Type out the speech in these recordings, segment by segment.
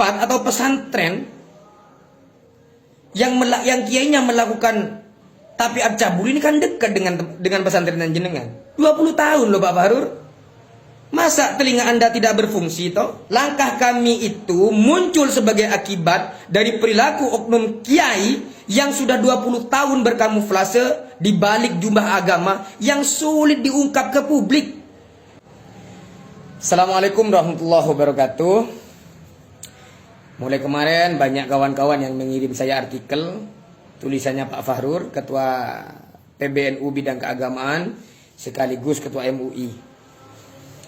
tempat atau pesantren yang kiainya melakukan tapiat cabul ini kan dekat dengan pesantren jenengan. 20 tahun loh Pak Fahrur. Masa telinga Anda tidak berfungsi toh? Langkah kami itu muncul sebagai akibat dari perilaku oknum kiai yang sudah 20 tahun berkamuflase di balik jubah agama yang sulit diungkap ke publik. Assalamualaikum warahmatullahi wabarakatuh. Mulai kemarin banyak kawan-kawan yang mengirim saya artikel, tulisannya Pak Fahrur, Ketua PBNU bidang keagamaan sekaligus Ketua MUI.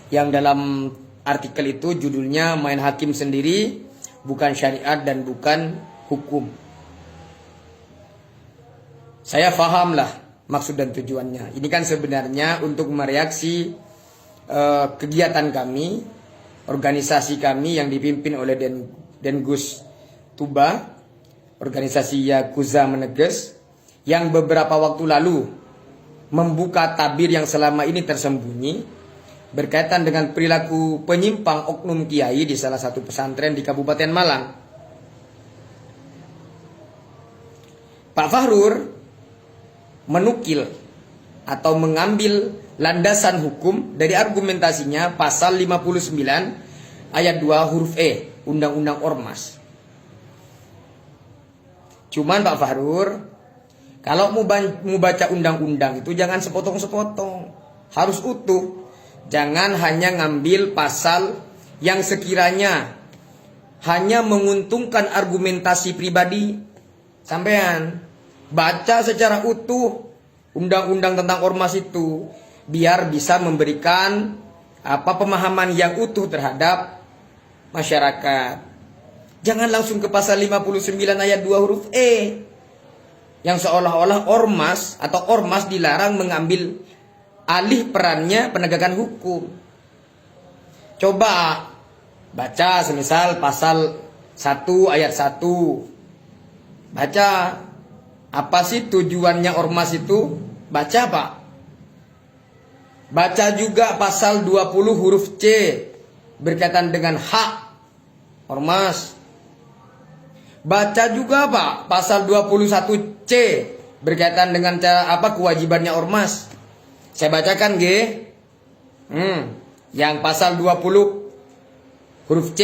Yang dalam artikel itu judulnya main hakim sendiri, bukan syariat dan bukan hukum. Saya pahamlah maksud dan tujuannya. Ini kan sebenarnya untuk mereaksi kegiatan kami, organisasi kami yang dipimpin oleh Dengus Tuba, organisasi Yakuza Meneges, yang beberapa waktu lalu membuka tabir yang selama ini tersembunyi berkaitan dengan perilaku penyimpang oknum kiai di salah satu pesantren di Kabupaten Malang. Pak Fahrur menukil atau mengambil landasan hukum dari argumentasinya pasal 59 ayat 2 huruf E Undang-Undang Ormas. Cuman Pak Fahrur, kalau mau baca undang-undang itu jangan sepotong-sepotong, harus utuh. Jangan hanya ngambil pasal yang sekiranya hanya menguntungkan argumentasi pribadi. Sampean baca secara utuh undang-undang tentang ormas itu biar bisa memberikan pemahaman yang utuh terhadap masyarakat. Jangan langsung ke pasal 59 ayat 2 huruf E yang seolah-olah ormas atau ormas dilarang mengambil alih perannya penegakan hukum. Coba baca semisal pasal 1 ayat 1. Baca apa sih tujuannya ormas itu? Baca Pak. Baca juga pasal 20 huruf C berkaitan dengan hak ormas. Baca juga Pak pasal 21 C berkaitan dengan kewajibannya ormas. Saya bacakan G. Yang pasal 20 huruf C.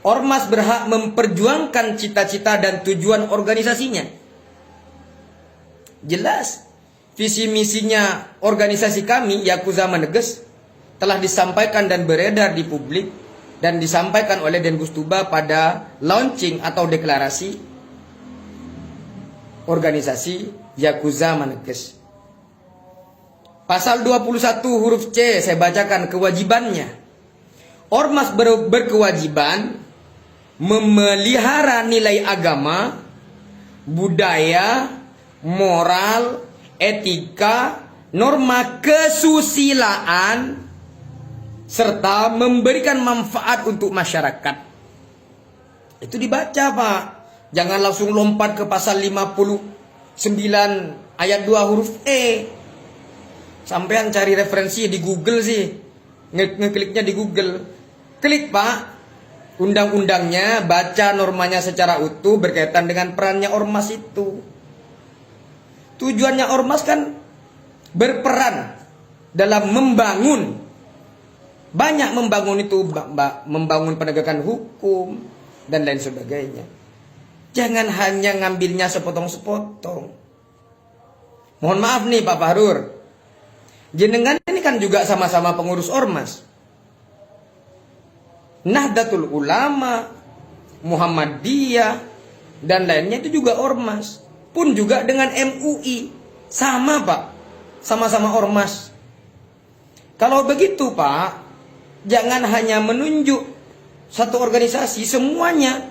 Ormas berhak memperjuangkan cita-cita dan tujuan organisasinya. Jelas visi misinya organisasi kami Yakuza Meneges telah disampaikan dan beredar di publik dan disampaikan oleh Dengus Tuba pada launching atau deklarasi organisasi Yakuza Meneges. Pasal 21 huruf C saya bacakan kewajibannya. Ormas berkewajiban memelihara nilai agama, budaya, moral, etika, norma kesusilaan, serta memberikan manfaat untuk masyarakat. Itu dibaca Pak. Jangan langsung lompat ke pasal 59 ayat 2 huruf E. Sampean cari referensi di Google sih. Ngekliknya di Google. Klik Pak. Undang-undangnya, baca normanya secara utuh berkaitan dengan perannya ormas itu. Tujuannya ormas kan berperan dalam membangun. Banyak membangun itu, membangun penegakan hukum dan lain sebagainya. Jangan hanya ngambilnya sepotong-sepotong. Mohon maaf nih Pak Fahrur. Jenengan ini kan juga sama-sama pengurus ormas. Nahdlatul Ulama, Muhammadiyah, dan lainnya itu juga ormas. Pun juga dengan MUI. Sama Pak. Sama-sama ormas. Kalau begitu Pak, jangan hanya menunjuk satu organisasi, semuanya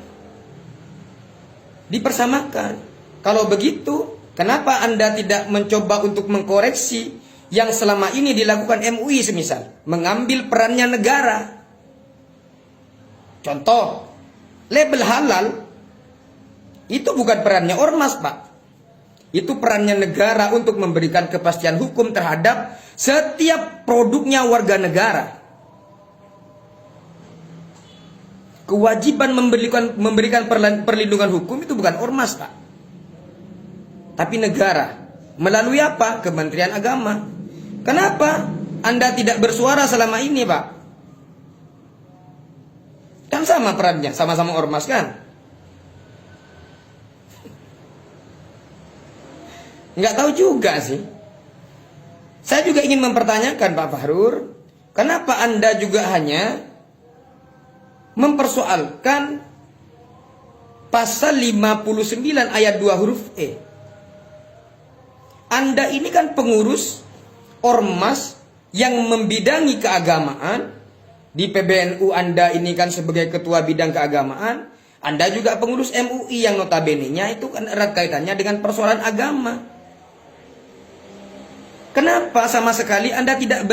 dipersamakan. Kalau begitu, kenapa Anda tidak mencoba untuk mengkoreksi yang selama ini dilakukan MUI semisal? Mengambil perannya negara. Contoh, label halal itu bukan perannya ormas Pak. Itu perannya negara untuk memberikan kepastian hukum terhadap setiap produknya warga negara. kewajiban memberikan perlindungan hukum itu bukan ormas, Pak. Tapi negara. Melalui apa? Kementerian Agama. Kenapa Anda tidak bersuara selama ini, Pak? Kan sama perannya, sama-sama ormas kan? Nggak tahu juga sih. Saya juga ingin mempertanyakan Pak Fahrur, kenapa Anda juga hanya mempersoalkan pasal 59 ayat 2 huruf E. Anda ini kan pengurus ormas yang membidangi keagamaan. Di PBNU Anda ini kan sebagai ketua bidang keagamaan. Anda juga pengurus MUI yang notabene-nya itu kan erat kaitannya dengan persoalan agama. Kenapa sama sekali Anda tidak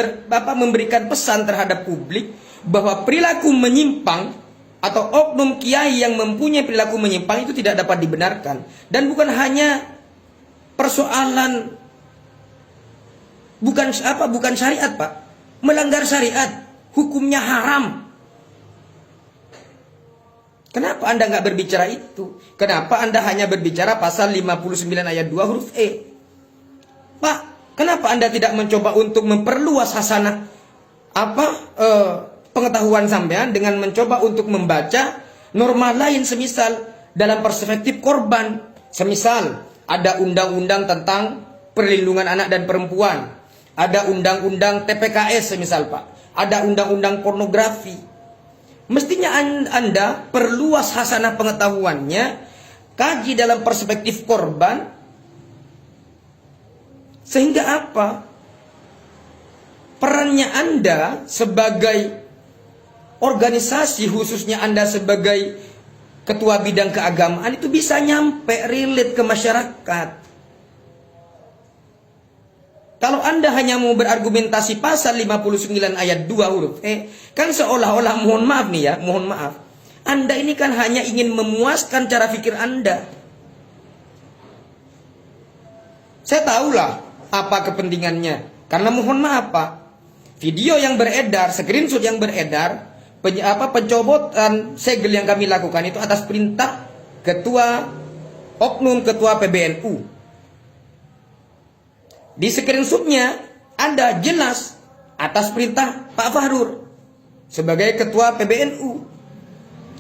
memberikan pesan terhadap publik bahwa perilaku menyimpang atau oknum kiai yang mempunyai perilaku menyimpang itu tidak dapat dibenarkan. Dan bukan hanya persoalan bukan syariat, Pak. Melanggar syariat, hukumnya haram. Kenapa Anda nggak berbicara itu? Kenapa Anda hanya berbicara pasal 59 ayat 2 huruf E? Pak, kenapa Anda tidak mencoba untuk memperluas hasanah pengetahuan sampean dengan mencoba untuk membaca norma lain, semisal dalam perspektif korban, semisal ada undang-undang tentang perlindungan anak dan perempuan, ada undang-undang TPKS semisal, Pak, ada undang-undang pornografi. Mestinya Anda perluas hasanah pengetahuannya, kaji dalam perspektif korban, sehingga apa? Perannya Anda sebagai organisasi, khususnya Anda sebagai ketua bidang keagamaan itu bisa nyampe, relate ke masyarakat. Kalau Anda hanya mau berargumentasi pasal 59 ayat 2 huruf E, kan seolah-olah, mohon maaf nih ya, mohon maaf, Anda ini kan hanya ingin memuaskan cara pikir Anda. Saya tahulah apa kepentingannya. Karena mohon maaf, Pak, video yang beredar, screenshot yang beredar, pencopotan segel yang kami lakukan itu atas perintah oknum ketua PBNU. Di screenshotnya ada jelas atas perintah Pak Fahrur sebagai ketua PBNU.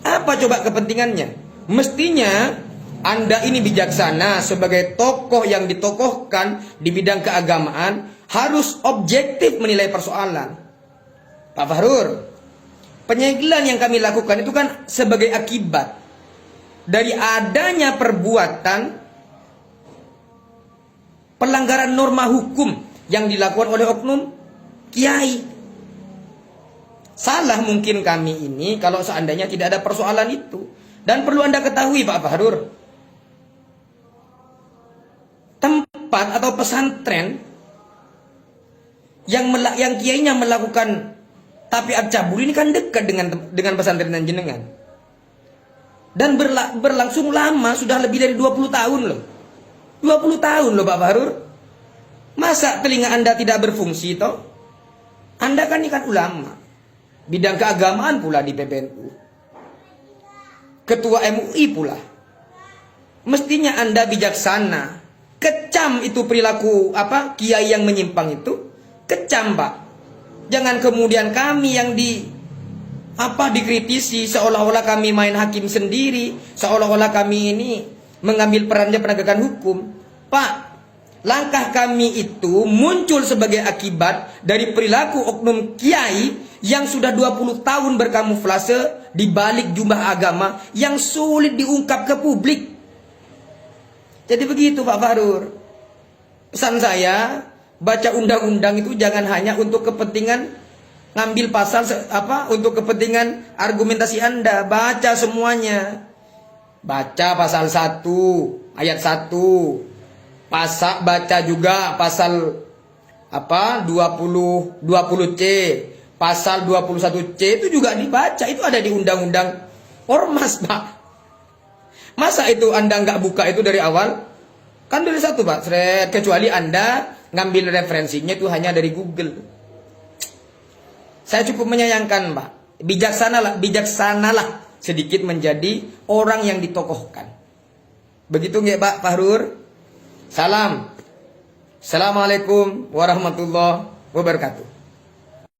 Apa coba kepentingannya? Mestinya Anda ini bijaksana sebagai tokoh yang ditokohkan di bidang keagamaan, harus objektif menilai persoalan. Pak Fahrur, penyegelan yang kami lakukan itu kan sebagai akibat dari adanya perbuatan pelanggaran norma hukum yang dilakukan oleh oknum kiai. Salah mungkin kami ini kalau seandainya tidak ada persoalan itu. Dan perlu Anda ketahui, Pak Fahrur, tempat atau pesantren yang kiainya melakukan tapiat cabul ini kan dekat dengan pesantren jenengan. Dan berlangsung lama, sudah lebih dari 20 tahun loh. 20 tahun loh Pak Fahrur. Masa telinga Anda tidak berfungsi toh? Anda kan ini kan ulama, bidang keagamaan pula di PBNU, ketua MUI pula. Mestinya Anda bijaksana. Kecam itu perilaku kiai yang menyimpang itu. Kecam, Pak. Jangan kemudian kami yang dikritisi seolah-olah kami main hakim sendiri, seolah-olah kami ini mengambil perannya penegakan hukum. Pak, langkah kami itu muncul sebagai akibat dari perilaku oknum kiai yang sudah 20 tahun berkamuflase di balik jubah agama yang sulit diungkap ke publik. Jadi begitu Pak Fahrur. Pesan saya, baca undang-undang itu jangan hanya untuk kepentingan ngambil pasal untuk kepentingan argumentasi Anda. Baca semuanya. Baca pasal 1 ayat 1. Baca juga pasal 20C, pasal 21C itu juga dibaca. Itu ada di undang-undang ormas, Pak. Masa itu Anda nggak buka itu dari awal? Kan dari satu, Pak. Kecuali Anda ngambil referensinya itu hanya dari Google. Saya cukup menyayangkan, Pak. Bijaksanalah sedikit menjadi orang yang ditokohkan. Begitu nggak Pak Fahrur? Salam. Assalamualaikum warahmatullahi wabarakatuh.